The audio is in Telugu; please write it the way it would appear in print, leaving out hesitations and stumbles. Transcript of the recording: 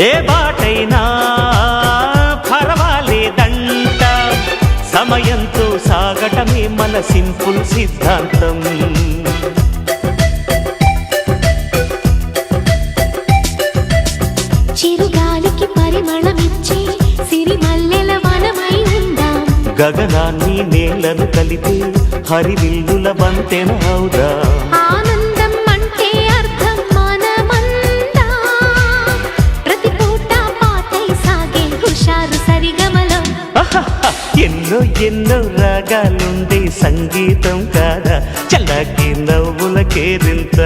ఏ బాటైనా పర్వాలేదంట, సమయంతో సాగటమే మన సింపుల్ సిద్ధాంతం. చిరుగాలికి పరిమళమిచ్చే సిరిమల్లెల వనమై ఉందాం, గగనాన్ని నేలను కలిపే హరివిల్లుల బంతెన అవుదాం. ఆనందం అంటే అర్థం మనమందా, ప్రతి పూట పాటై సాగే హుషారు సరిగమలో. ఎన్నో ఎన్నో రాగాలుండే సంగీతం కాదా, చల్లకి నవ్వుల కేరింత.